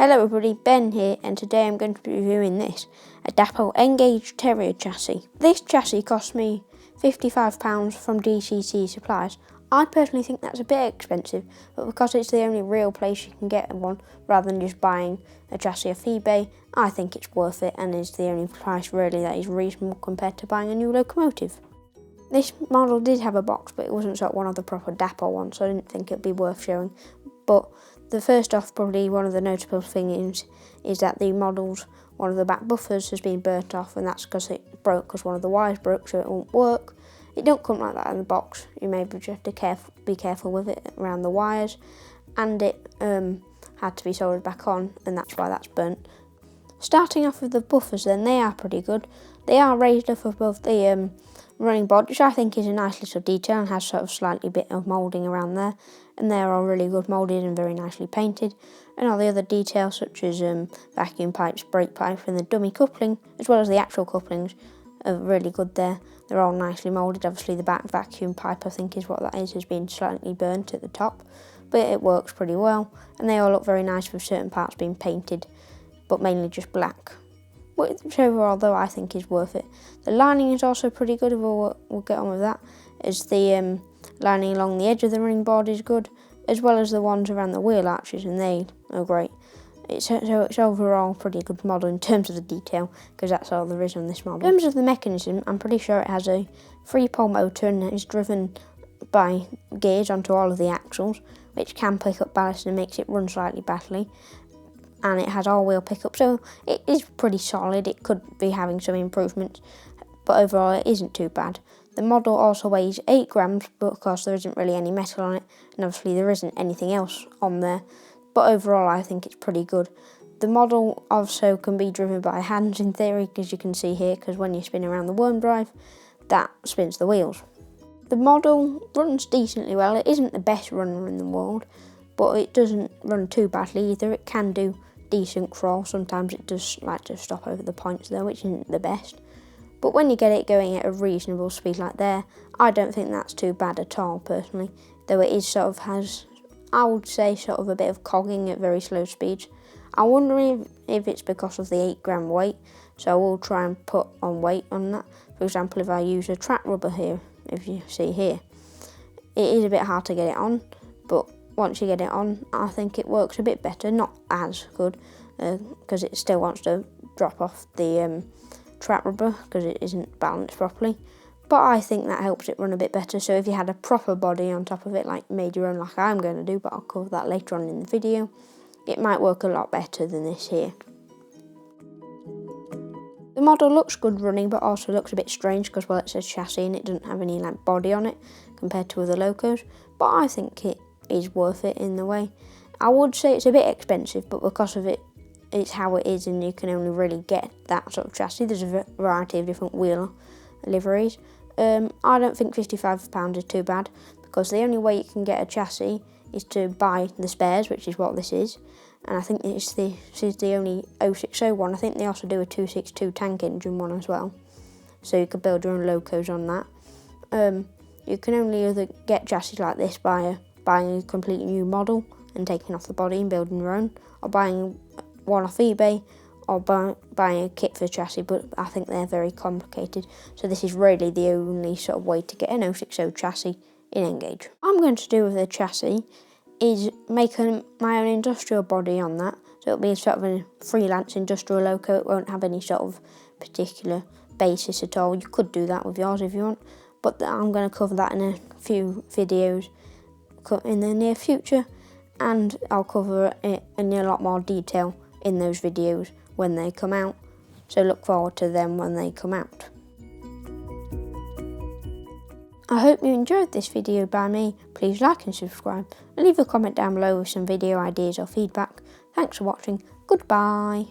Hello everybody, Ben here, and today I'm going to be reviewing this, a Dappo Engage Terrier chassis. This chassis cost me £55 from DCC Supplies. I personally think that's a bit expensive, but because it's the only real place you can get one, rather than just buying a chassis off eBay, I think it's worth it and is the only price really that is reasonable compared to buying a new locomotive. This model did have a box, but it wasn't sort of one of the proper Dappo ones, so I didn't think it'd be worth showing. But the first off, probably one of the notable things is that the model's one of the back buffers has been burnt off, and that's because it broke because one of the wires broke, so it won't work. It don't come like that in the box. You maybe just have to be careful with it around the wires, and it had to be soldered back on, and that's why that's burnt. Starting off with the buffers, then they are pretty good. They are raised up above the running board, which I think is a nice little detail and has sort of slightly bit of moulding around there, and they're all really good moulded and very nicely painted. And all the other details such as vacuum pipes, brake pipe and the dummy coupling, as well as the actual couplings, are really good there. They're all nicely moulded. Obviously the back vacuum pipe, I think is what that is, has been slightly burnt at the top, but it works pretty well, and they all look very nice with certain parts being painted, but mainly just black. Which overall, though, I think is worth it. The lining is also pretty good, we'll get on with that, as the lining along the edge of the running board is good, as well as the ones around the wheel arches, and they are great. It's overall pretty good model in terms of the detail, because that's all there is on this model. In terms of the mechanism, I'm pretty sure it has a 3-pole motor and is driven by gears onto all of the axles, which can pick up ballast and makes it run slightly badly. And it has all-wheel pickup, so it is pretty solid. It could be having some improvements, but overall it isn't too bad. The model also weighs 8 grams, but of course there isn't really any metal on it, and obviously there isn't anything else on there, but overall I think it's pretty good. The model also can be driven by hands in theory, as you can see here, because when you spin around the worm drive, that spins the wheels. The model runs decently well. It isn't the best runner in the world, but it doesn't run too badly either. It can do decent crawl. Sometimes it does like to stop over the points though, which isn't the best. But when you get it going at a reasonable speed like there, I don't think that's too bad at all personally. Though it is sort of has, I would say, sort of a bit of cogging at very slow speeds. I wonder if it's because of the 8-gram weight, so I will try and put on weight on that. For example, if I use a track rubber here, if you see here, it is a bit hard to get it on, but once you get it on, I think it works a bit better, not as good, because it still wants to drop off the track rubber because it isn't balanced properly. But I think that helps it run a bit better, so if you had a proper body on top of it, like made your own like I'm going to do, but I'll cover that later on in the video, it might work a lot better than this here. The model looks good running, but also looks a bit strange because, well, it's a chassis and it doesn't have any like body on it compared to other locos, but I think it is worth it in the way. I would say it's a bit expensive, but because of it, it's how it is and you can only really get that sort of chassis. There's a variety of different wheel liveries. I don't think £55 is too bad, because the only way you can get a chassis is to buy the spares, which is what this is, and I think this is the only 060 one. I think they also do a 262 tank engine one as well, so you could build your own locos on that. You can only either get chassis like this by buying a completely new model and taking off the body and building your own, or buying one off eBay, or buying a kit for a chassis, but I think they're very complicated, so this is really the only sort of way to get an 060 chassis in Engage. What I'm going to do with the chassis is make my own industrial body on that, so it'll be sort of a freelance industrial loco. It won't have any sort of particular basis at all. You could do that with yours if you want, but I'm going to cover that in a few videos in the near future, and I'll cover it in a lot more detail in those videos when they come out, so look forward to them when they come out. I hope you enjoyed this video by me. Please like and subscribe, and leave a comment down below with some video ideas or feedback. Thanks for watching. Goodbye.